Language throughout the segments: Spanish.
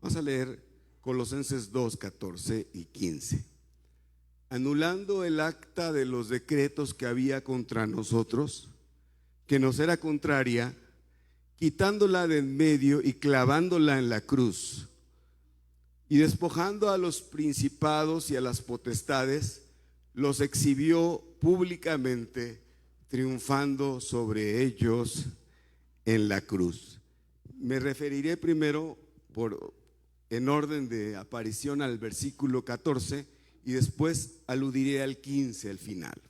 Vamos a leer Colosenses 2, 14 y 15. Anulando el acta de los decretos que había contra nosotros, que nos era contraria, quitándola de en medio y clavándola en la cruz, y despojando a los principados y a las potestades, los exhibió públicamente, triunfando sobre ellos en la cruz. Me referiré primero en orden de aparición al versículo 14 y después aludiré al 15 al final.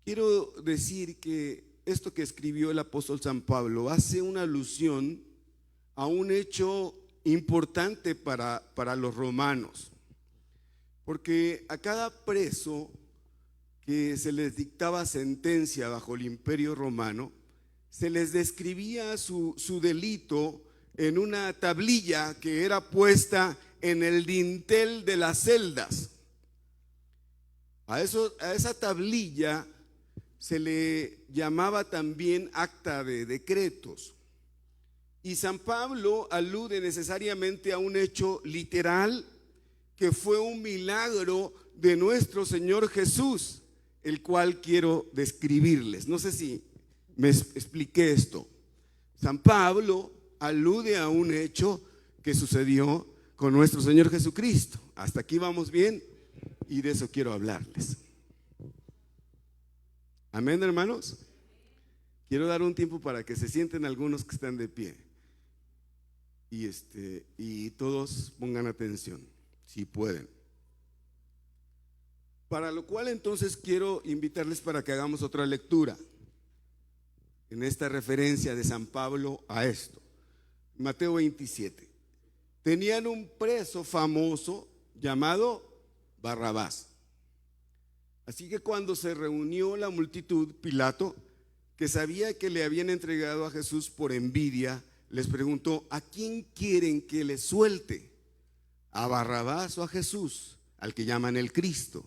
Quiero decir que esto que escribió el apóstol San Pablo hace una alusión a un hecho importante para los romanos, porque a cada preso que se les dictaba sentencia bajo el imperio romano, se les describía su delito en una tablilla que era puesta en el dintel de las celdas. A esa tablilla se le llamaba también acta de decretos. Y San Pablo alude necesariamente a un hecho literal que fue un milagro de nuestro Señor Jesús, el cual quiero describirles. No sé si me expliqué esto. San Pablo alude a un hecho que sucedió con nuestro Señor Jesucristo. Hasta aquí vamos bien y de eso quiero hablarles. Amén, hermanos. Quiero dar un tiempo para que se sienten algunos que están de pie y todos pongan atención, si pueden. Para lo cual entonces quiero invitarles para que hagamos otra lectura en esta referencia de San Pablo a esto. Mateo 27. Tenían un preso famoso llamado Barrabás. Así que cuando se reunió la multitud, Pilato, que sabía que le habían entregado a Jesús por envidia, les preguntó: ¿a quién quieren que le suelte? ¿A Barrabás o a Jesús, al que llaman el Cristo?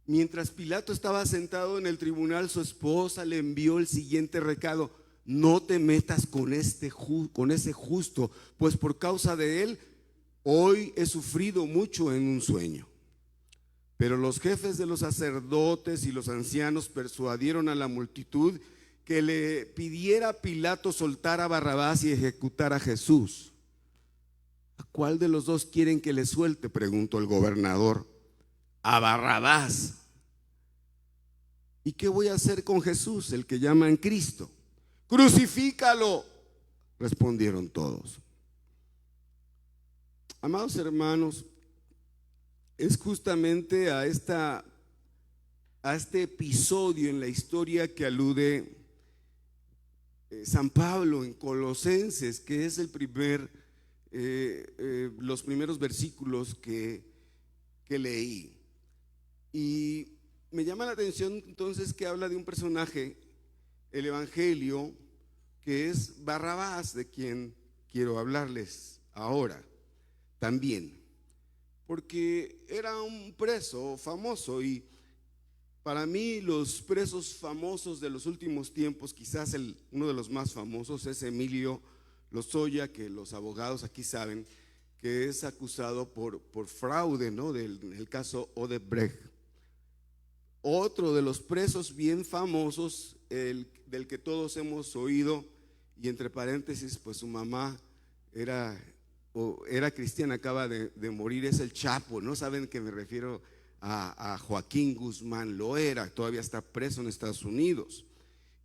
Mientras Pilato estaba sentado en el tribunal, su esposa le envió el siguiente recado: no te metas con ese justo, pues por causa de él hoy he sufrido mucho en un sueño. Pero los jefes de los sacerdotes y los ancianos persuadieron a la multitud que le pidiera a Pilato soltar a Barrabás y ejecutar a Jesús. ¿A cuál de los dos quieren que le suelte?, preguntó el gobernador. A Barrabás. ¿Y qué voy a hacer con Jesús, el que llaman Cristo? Crucifícalo, respondieron todos. Amados hermanos, es justamente a este episodio en la historia que alude San Pablo en Colosenses, que es los primeros versículos que leí. Y me llama la atención entonces que habla de un personaje, el Evangelio, que es Barrabás, de quien quiero hablarles ahora también, porque era un preso famoso. Y para mí los presos famosos de los últimos tiempos, quizás uno de los más famosos es Emilio Lozoya, que los abogados aquí saben que es acusado por fraude, ¿no? del caso Odebrecht. Otro de los presos bien famosos, del que todos hemos oído, y entre paréntesis, pues su mamá era cristiana, acaba de morir, es el Chapo. No saben que me refiero a Joaquín Guzmán Loera, todavía está preso en Estados Unidos.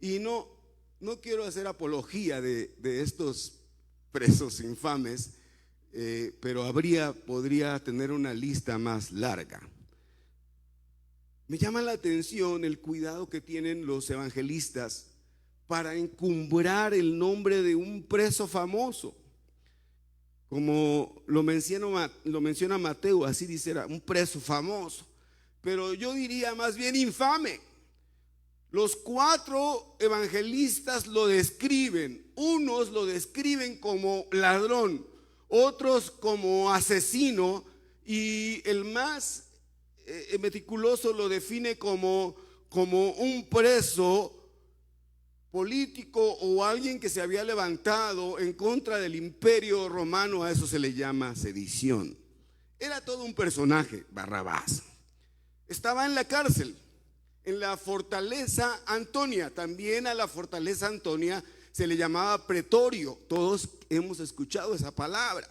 Y no quiero hacer apología de estos presos infames, pero podría tener una lista más larga. Me llama la atención el cuidado que tienen los evangelistas para encumbrar el nombre de un preso famoso. Como lo menciona Mateo, así dice, era un preso famoso, pero yo diría más bien infame. Los 4 evangelistas lo describen. Unos lo describen como ladrón, otros como asesino, y el más meticuloso lo define como un preso político o alguien que se había levantado en contra del imperio romano. A eso se le llama sedición. Era todo un personaje, Barrabás. Estaba en la cárcel, en la fortaleza Antonia. También a la fortaleza Antonia se le llamaba pretorio. Todos hemos escuchado esa palabra.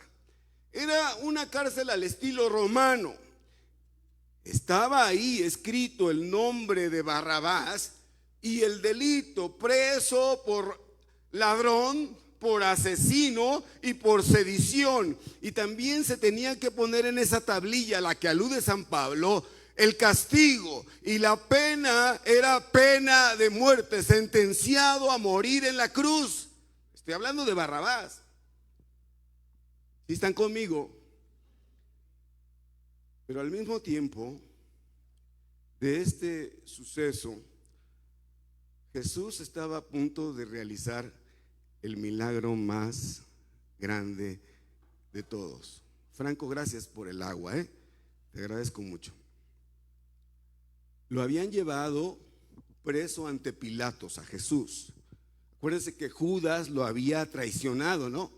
Era una cárcel al estilo romano. Estaba ahí escrito el nombre de Barrabás y el delito: preso por ladrón, por asesino y por sedición. Y también se tenía que poner en esa tablilla a la que alude San Pablo el castigo, y la pena era pena de muerte, sentenciado a morir en la cruz. Estoy hablando de Barrabás. ¿Sí están conmigo? Pero al mismo tiempo de este suceso, Jesús estaba a punto de realizar el milagro más grande de todos. Franco, gracias por el agua, te agradezco mucho. Lo habían llevado preso ante Pilatos a Jesús. Acuérdense que Judas lo había traicionado, ¿no?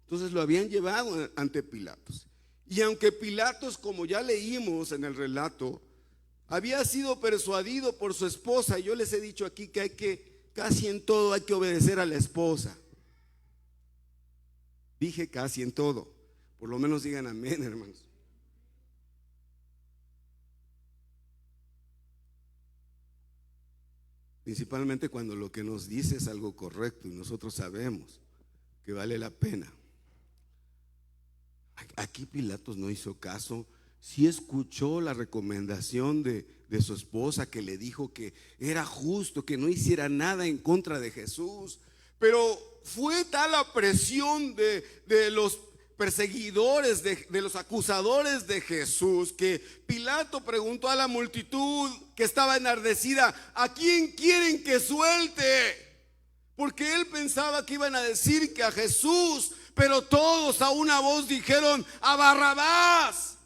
Entonces lo habían llevado ante Pilatos. Y aunque Pilatos, como ya leímos en el relato, había sido persuadido por su esposa, yo les he dicho aquí que casi en todo hay que obedecer a la esposa. Dije casi en todo. Por lo menos digan amén, hermanos. Principalmente cuando lo que nos dice es algo correcto y nosotros sabemos que vale la pena. Aquí Pilatos no hizo caso. Sí escuchó la recomendación de su esposa, que le dijo que era justo que no hiciera nada en contra de Jesús. Pero fue tal la presión de los perseguidores, de los acusadores de Jesús, que Pilato preguntó a la multitud que estaba enardecida: ¿a quién quieren que suelte? Porque él pensaba que iban a decir que a Jesús, pero todos a una voz dijeron: a Barrabás.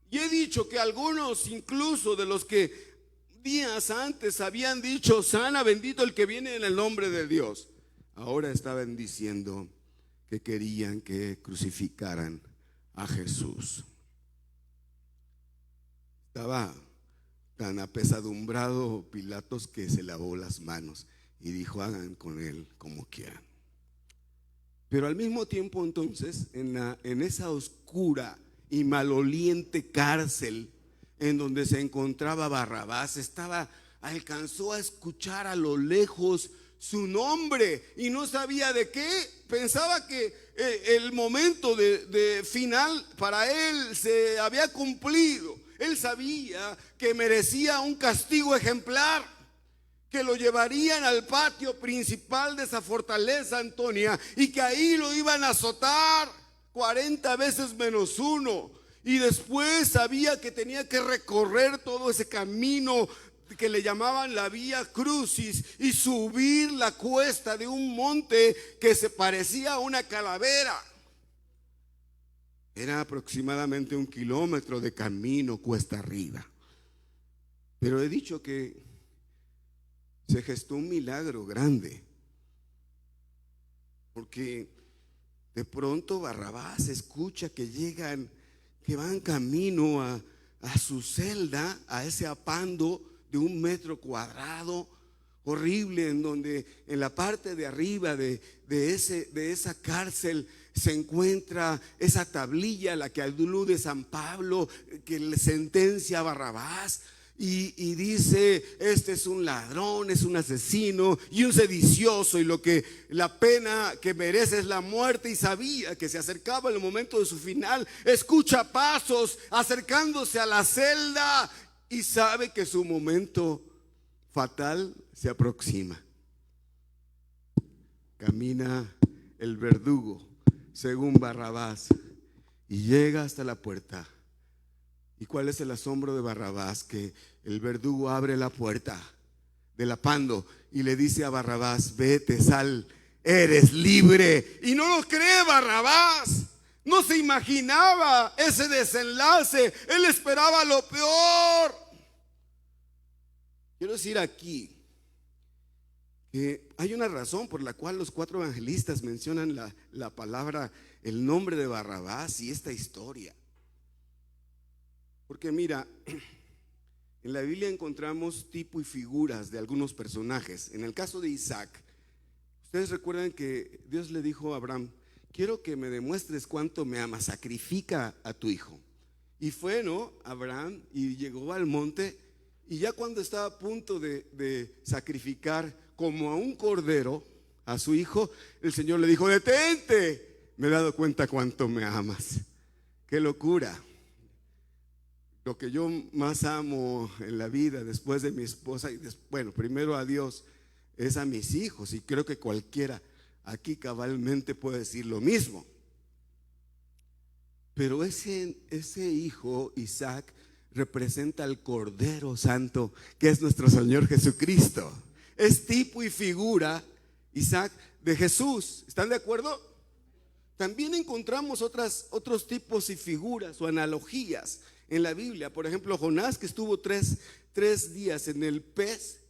Y he dicho que algunos, incluso de los que días antes habían dicho: sana, bendito el que viene en el nombre de Dios, ahora estaban diciendo que querían que crucificaran a Jesús. Estaba tan apesadumbrado Pilatos que se lavó las manos y dijo: hagan con él como quieran. Pero al mismo tiempo, entonces, en esa oscura y maloliente cárcel en donde se encontraba Barrabás, alcanzó a escuchar a lo lejos su nombre y no sabía de qué. Pensaba que el momento de final para él se había cumplido. Él sabía que merecía un castigo ejemplar, que lo llevarían al patio principal de esa fortaleza Antonia y que ahí lo iban a azotar 40 veces menos uno. Y después sabía que tenía que recorrer todo ese camino que le llamaban la Vía Crucis y subir la cuesta de un monte que se parecía a una calavera. Era aproximadamente 1 kilómetro de camino cuesta arriba. Pero he dicho que se gestó un milagro grande, porque de pronto Barrabás escucha que van camino a su celda, a ese apando de 1 metro cuadrado horrible, en donde en la parte de arriba de esa cárcel se encuentra esa tablilla a la que alude San Pablo, que le sentencia a Barrabás. Y dice: este es un ladrón, es un asesino y un sedicioso, y la pena que merece es la muerte. Y sabía que se acercaba el momento de su final. Escucha pasos acercándose a la celda y sabe que su momento fatal se aproxima. Camina el verdugo según Barrabás y llega hasta la puerta. ¿Y cuál es el asombro de Barrabás? Que el verdugo abre la puerta del apando y le dice a Barrabás: vete, sal, eres libre. Y no lo cree Barrabás. No se imaginaba ese desenlace. Él esperaba lo peor. Quiero decir aquí que hay una razón por la cual los 4 evangelistas mencionan la palabra, el nombre de Barrabás y esta historia. Porque mira, en la Biblia encontramos tipo y figuras de algunos personajes. En el caso de Isaac, ustedes recuerdan que Dios le dijo a Abraham: quiero que me demuestres cuánto me amas, sacrifica a tu hijo. Y fue, ¿no?, Abraham, y llegó al monte, y ya cuando estaba a punto de sacrificar como a un cordero a su hijo, el Señor le dijo: detente, me he dado cuenta cuánto me amas. Qué locura. Lo que yo más amo en la vida después de mi esposa, y bueno, primero a Dios, es a mis hijos, y creo que cualquiera aquí cabalmente puede decir lo mismo. Pero ese hijo, Isaac, representa al Cordero Santo, que es nuestro Señor Jesucristo. Es tipo y figura, Isaac, de Jesús. ¿Están de acuerdo? También encontramos otros tipos y figuras o analogías en la Biblia. Por ejemplo, Jonás, que estuvo tres días en el pez,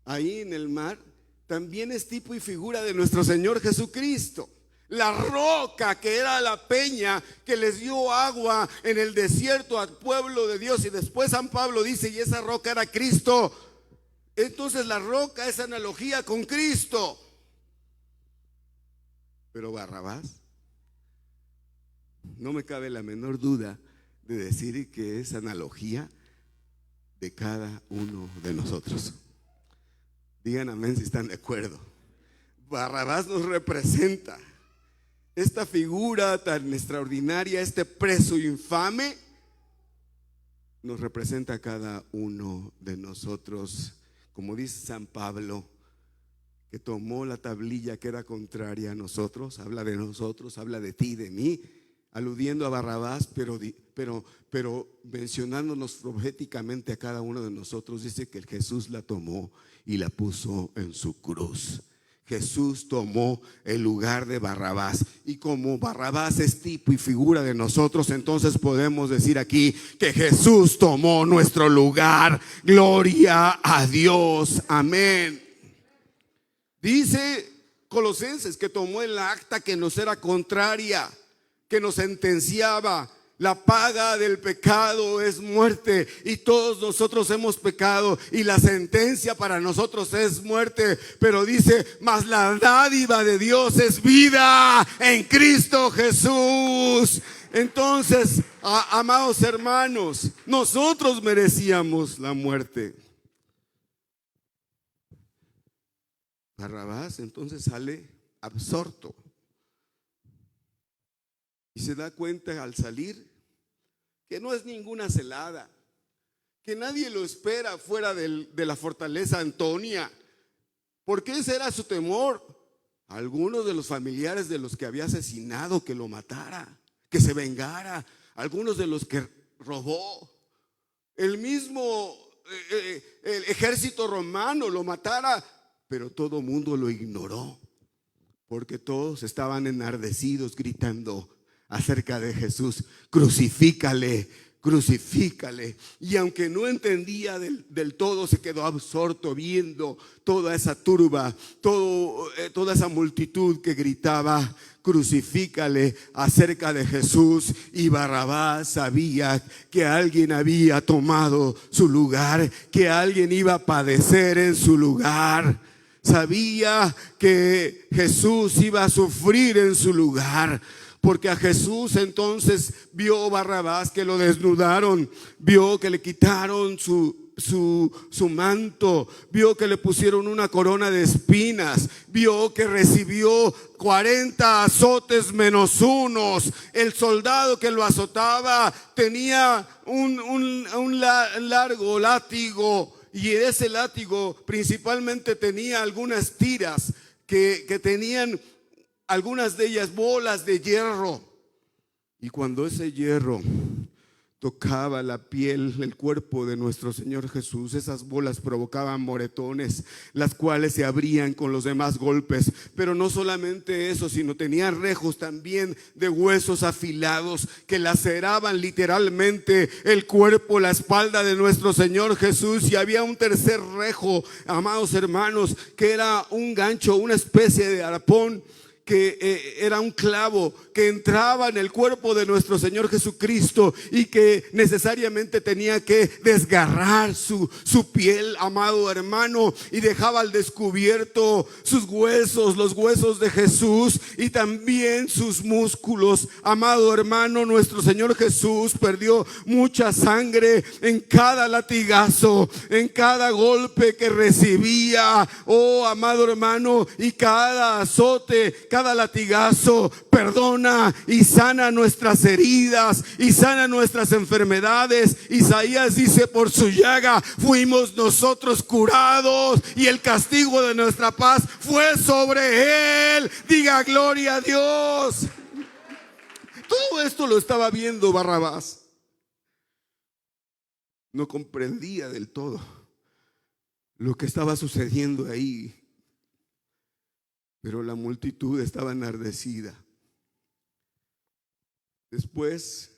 ahí en el mar, también es tipo y figura de nuestro Señor Jesucristo. La roca, que era la peña que les dio agua en el desierto al pueblo de Dios, y después San Pablo dice: y esa roca era Cristo. Entonces la roca es analogía con Cristo. Pero Barrabás, no me cabe la menor duda de decir que es analogía de cada uno de nosotros. Digan amén si están de acuerdo. Barrabás nos representa. Esta figura tan extraordinaria, este preso infame, nos representa a cada uno de nosotros. Como dice San Pablo, que tomó la tablilla que era contraria a nosotros, habla de nosotros, habla de ti, de mí, aludiendo a Barrabás, pero mencionándonos proféticamente a cada uno de nosotros. Dice que Jesús la tomó y la puso en su cruz. Jesús tomó el lugar de Barrabás, y como Barrabás es tipo y figura de nosotros, entonces podemos decir aquí que Jesús tomó nuestro lugar. Gloria a Dios, amén. Dice Colosenses que tomó el acta que nos era contraria, que nos sentenciaba. La paga del pecado es muerte, y todos nosotros hemos pecado, y la sentencia para nosotros es muerte. Pero dice: mas la dádiva de Dios es vida en Cristo Jesús. Entonces, amados hermanos, nosotros merecíamos la muerte. Barrabás entonces sale absorto y se da cuenta al salir que no es ninguna celada, que nadie lo espera fuera de la fortaleza Antonia, porque ese era su temor. Algunos de los familiares de los que había asesinado, que lo matara, que se vengara. Algunos de los que robó, el mismo el ejército romano lo matara. Pero todo mundo lo ignoró, porque todos estaban enardecidos gritando acerca de Jesús: crucifícale, crucifícale. Y aunque no entendía del todo, se quedó absorto viendo toda esa turba, toda esa multitud que gritaba: crucifícale, acerca de Jesús. Y Barrabás sabía que alguien había tomado su lugar, que alguien iba a padecer en su lugar. Sabía que Jesús iba a sufrir en su lugar, porque a Jesús entonces vio Barrabás que lo desnudaron, vio que le quitaron su manto, vio que le pusieron una corona de espinas, vio que recibió 40 azotes menos unos. El soldado que lo azotaba tenía un largo látigo, y ese látigo principalmente tenía algunas tiras que tenían, algunas de ellas, bolas de hierro. Y cuando ese hierro tocaba la piel, el cuerpo de nuestro Señor Jesús, esas bolas provocaban moretones, las cuales se abrían con los demás golpes. Pero no solamente eso, sino tenía rejos también de huesos afilados que laceraban literalmente el cuerpo, la espalda de nuestro Señor Jesús. Y había un tercer rejo, amados hermanos, que era un gancho, una especie de arpón, que era un clavo que entraba en el cuerpo de nuestro Señor Jesucristo y que necesariamente tenía que desgarrar su piel, amado hermano, y dejaba al descubierto sus huesos, los huesos de Jesús, y también sus músculos. Amado hermano, nuestro Señor Jesús perdió mucha sangre en cada latigazo, en cada golpe que recibía, oh amado hermano, y cada azote, cada latigazo perdona y sana nuestras heridas y sana nuestras enfermedades. Isaías dice: por su llaga fuimos nosotros curados y el castigo de nuestra paz fue sobre él. Diga gloria a Dios. Todo esto lo estaba viendo Barrabás. No comprendía del todo lo que estaba sucediendo ahí, pero la multitud estaba enardecida. Después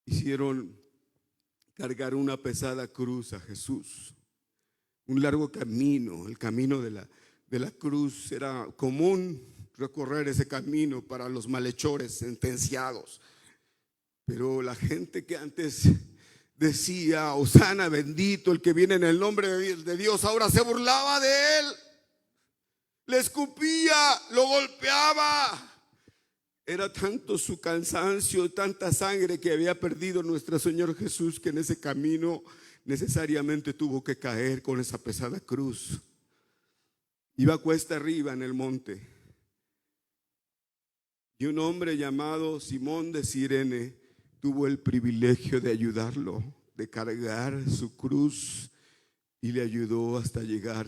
hicieron cargar una pesada cruz a Jesús, un largo camino. El camino de la cruz era común recorrer ese camino para los malhechores sentenciados, pero la gente que antes decía: Hosana, bendito el que viene en el nombre de Dios, ahora se burlaba de él, le escupía, lo golpeaba. Era tanto su cansancio, tanta sangre que había perdido nuestro Señor Jesús, que en ese camino necesariamente tuvo que caer con esa pesada cruz. Iba cuesta arriba en el monte, y un hombre llamado Simón de Cirene tuvo el privilegio de ayudarlo, de cargar su cruz, y le ayudó hasta llegar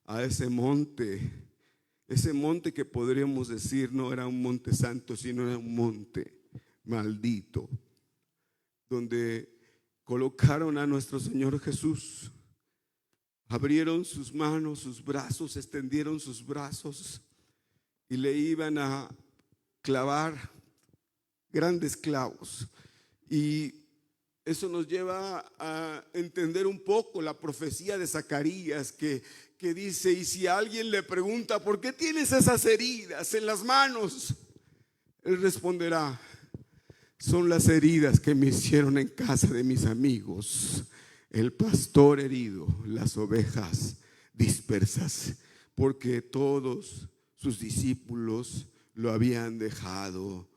a ese monte que podríamos decir no era un monte santo, sino era un monte maldito, donde colocaron a nuestro Señor Jesús. Abrieron sus manos, sus brazos, extendieron sus brazos y le iban a clavar grandes clavos. Y eso nos lleva a entender un poco la profecía de Zacarías que dice: y si alguien le pregunta: ¿por qué tienes esas heridas en las manos?, él responderá: son las heridas que me hicieron en casa de mis amigos, el pastor herido, las ovejas dispersas, porque todos sus discípulos lo habían dejado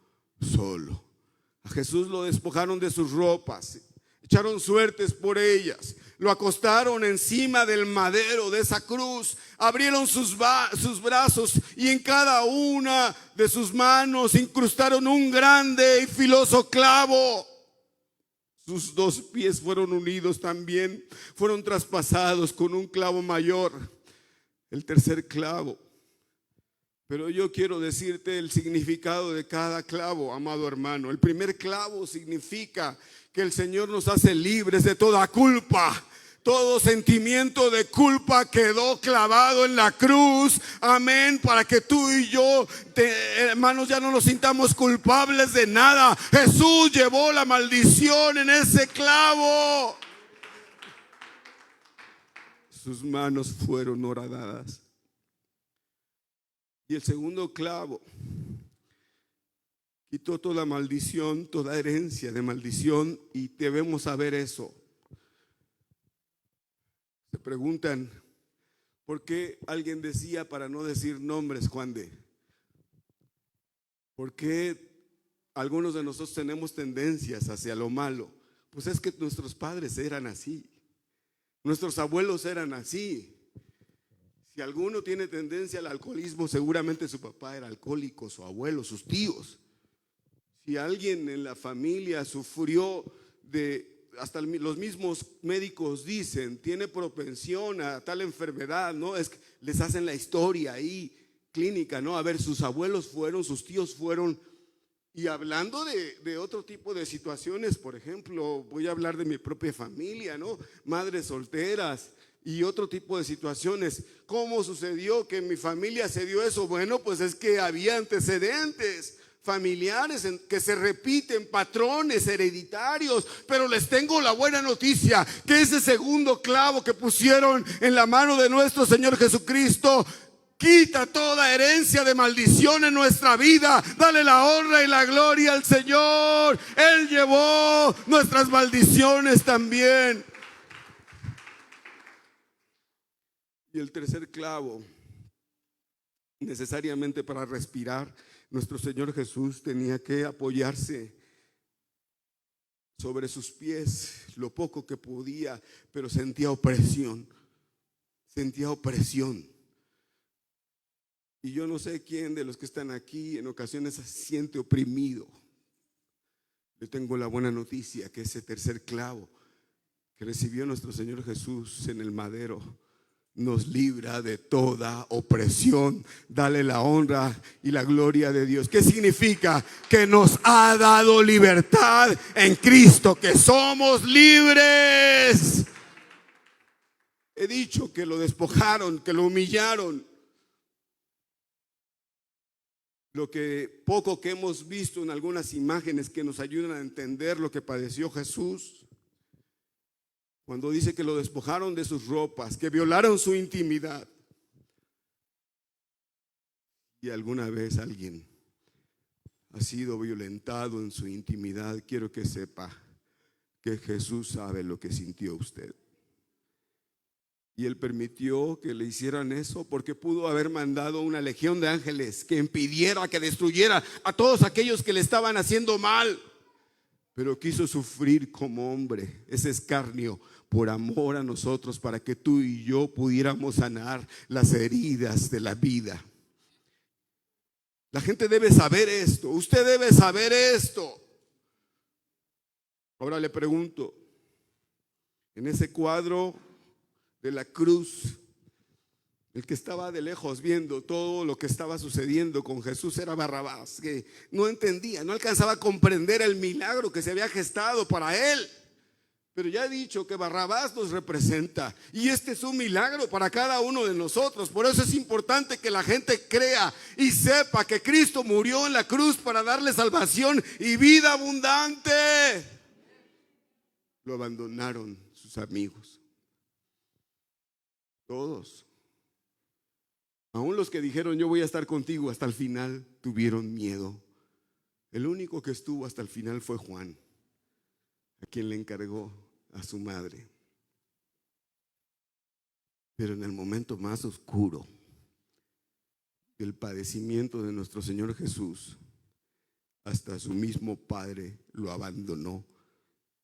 solo. A Jesús lo despojaron de sus ropas, echaron suertes por ellas, lo acostaron encima del madero de esa cruz, abrieron sus brazos y en cada una de sus manos incrustaron un grande y filoso clavo. Sus 2 pies fueron unidos también, fueron traspasados con un clavo mayor, el tercer clavo. Pero yo quiero decirte el significado de cada clavo, amado hermano. El primer clavo significa que el Señor nos hace libres de toda culpa. Todo sentimiento de culpa quedó clavado en la cruz. Amén. Para que tú y yo, hermanos, ya no nos sintamos culpables de nada. Jesús llevó la maldición en ese clavo. Sus manos fueron horadadas. Y el segundo clavo quitó toda maldición, toda herencia de maldición, y debemos saber eso. Se preguntan: ¿por qué alguien decía, para no decir nombres, Juan de? ¿Por qué algunos de nosotros tenemos tendencias hacia lo malo? Pues es que nuestros padres eran así, nuestros abuelos eran así. Si alguno tiene tendencia al alcoholismo, seguramente su papá era alcohólico, su abuelo, sus tíos. Si alguien en la familia sufrió hasta los mismos médicos dicen, tiene propensión a tal enfermedad, ¿no? Es que les hacen la historia ahí clínica, ¿no? A ver, sus abuelos fueron, sus tíos fueron. Y hablando de otro tipo de situaciones, por ejemplo, voy a hablar de mi propia familia, ¿no? Madres solteras y otro tipo de situaciones. ¿Cómo sucedió que en mi familia se dio eso? Bueno, pues es que había antecedentes familiares que se repiten, patrones hereditarios. Pero les tengo la buena noticia, que ese segundo clavo que pusieron en la mano de nuestro Señor Jesucristo quita toda herencia de maldición en nuestra vida. Dale la honra y la gloria al Señor. Él llevó nuestras maldiciones también. Y el tercer clavo, necesariamente para respirar, nuestro Señor Jesús tenía que apoyarse sobre sus pies lo poco que podía, pero sentía opresión. Sentía opresión. Y yo no sé quién de los que están aquí en ocasiones se siente oprimido. Yo tengo la buena noticia que ese tercer clavo que recibió nuestro Señor Jesús en el madero nos libra de toda opresión. Dale la honra y la gloria de Dios. ¿Qué significa? Que nos ha dado libertad en Cristo, que somos libres. He dicho que lo despojaron, que lo humillaron. Lo que poco que hemos visto en algunas imágenes que nos ayudan a entender lo que padeció Jesús, cuando dice que lo despojaron de sus ropas, que violaron su intimidad. Y alguna vez alguien ha sido violentado en su intimidad, quiero que sepa que Jesús sabe lo que sintió usted. Y Él permitió que le hicieran eso porque pudo haber mandado una legión de ángeles que impidiera, que destruyera a todos aquellos que le estaban haciendo mal. Pero quiso sufrir como hombre ese escarnio por amor a nosotros, para que tú y yo pudiéramos sanar las heridas de la vida. La gente debe saber esto. Usted debe saber esto. Ahora le pregunto, en ese cuadro de la cruz, el que estaba de lejos viendo todo lo que estaba sucediendo con Jesús era Barrabás, que no entendía, no alcanzaba a comprender el milagro que se había gestado para él. Pero ya he dicho que Barrabás nos representa, y este es un milagro para cada uno de nosotros. Por eso es importante que la gente crea y sepa que Cristo murió en la cruz para darle salvación y vida abundante. Lo abandonaron sus amigos, todos. Aún los que dijeron yo voy a estar contigo hasta el final, tuvieron miedo. El único que estuvo hasta el final fue Juan, a quien le encargó a su madre. Pero en el momento más oscuro del padecimiento de nuestro Señor Jesús, hasta su mismo padre lo abandonó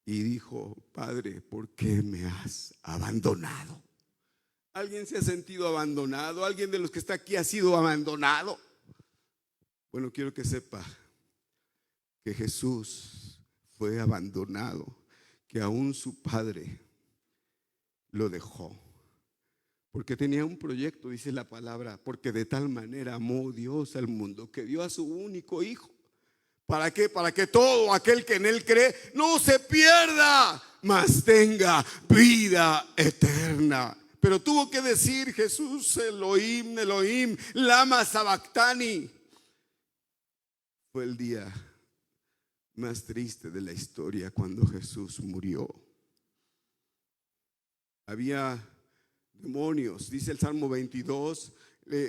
y dijo: Padre, ¿por qué me has abandonado? ¿Alguien se ha sentido abandonado? ¿Alguien de los que está aquí ha sido abandonado? Bueno, quiero que sepa que Jesús fue abandonado, que aún su padre lo dejó, porque tenía un proyecto, dice la palabra, porque de tal manera amó Dios al mundo que dio a su único hijo. ¿Para qué? Para que todo aquel que en él cree no se pierda, mas tenga vida eterna. Pero tuvo que decir Jesús: Elohim, Elohim, lama sabactani. Fue el día más triste de la historia cuando Jesús murió. Había demonios, dice el Salmo 22,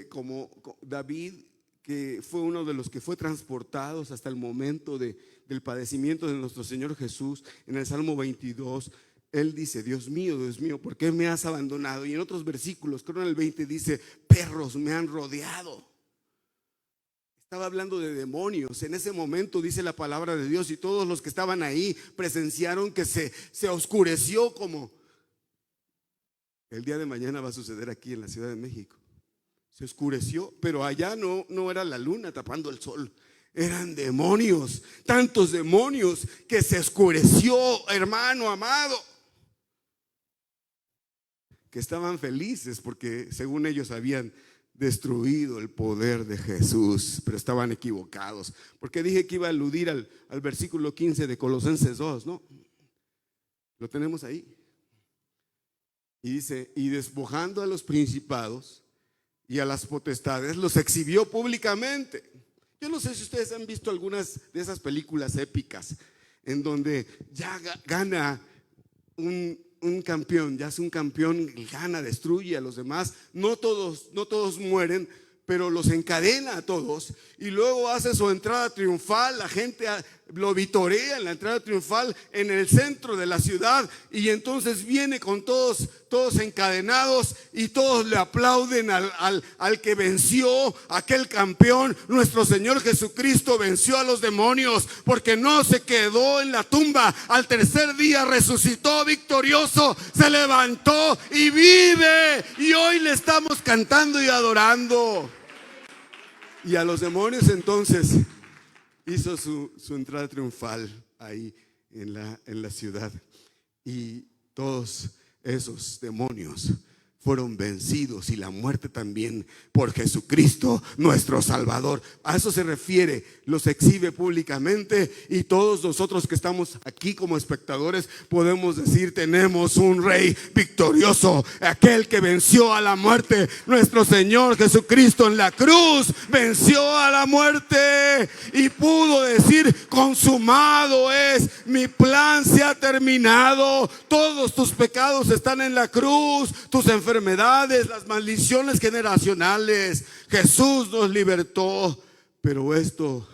como David, que fue uno de los que fue transportados hasta el momento del padecimiento de nuestro Señor Jesús. En el Salmo 22 él dice: Dios mío, ¿por qué me has abandonado? Y en otros versículos, creo en el 20 dice: perros me han rodeado. Estaba hablando de demonios. En ese momento dice la palabra de Dios, y todos los que estaban ahí presenciaron que se oscureció, como el día de mañana va a suceder aquí en la Ciudad de México. Se oscureció, pero allá no era la luna tapando el sol. Eran demonios, tantos demonios que se oscureció, hermano amado, que estaban felices porque según ellos habían destruido el poder de Jesús, pero estaban equivocados, porque dije que iba a aludir al versículo 15 de Colosenses 2, ¿no? Lo tenemos ahí. Y dice, y despojando a los principados y a las potestades, los exhibió públicamente. Yo no sé si ustedes han visto algunas de esas películas épicas en donde ya gana un campeón, ya es un campeón, gana, destruye a los demás. No todos mueren, pero los encadena a todos y luego hace su entrada triunfal. La gente lo vitorea en la entrada triunfal en el centro de la ciudad, y entonces viene con todos encadenados y todos le aplauden al que venció, aquel campeón. Nuestro Señor Jesucristo venció a los demonios porque no se quedó en la tumba. Al tercer día resucitó victorioso, se levantó y vive, y hoy le estamos cantando y adorando. Y a los demonios entonces hizo su entrada triunfal ahí en la ciudad, y todos esos demonios fueron vencidos, y la muerte también, por Jesucristo nuestro Salvador. A eso se refiere, los exhibe públicamente, y todos nosotros que estamos aquí como espectadores podemos decir: tenemos un Rey victorioso, aquel que venció a la muerte. Nuestro Señor Jesucristo en la cruz venció a la muerte y pudo decir: consumado es, mi plan se ha terminado. Todos tus pecados están en la cruz, tus enfermedades, las maldiciones generacionales. Jesús nos libertó, pero esto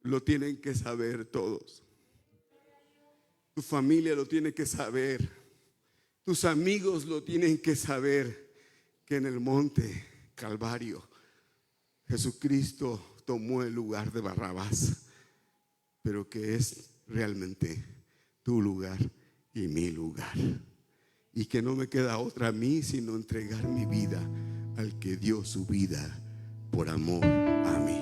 lo tienen que saber todos. Tu familia lo tiene que saber, tus amigos lo tienen que saber, que en el monte Calvario Jesucristo tomó el lugar de Barrabás, pero que es realmente tu lugar y mi lugar, y que no me queda otra a mí sino entregar mi vida al que dio su vida por amor a mí.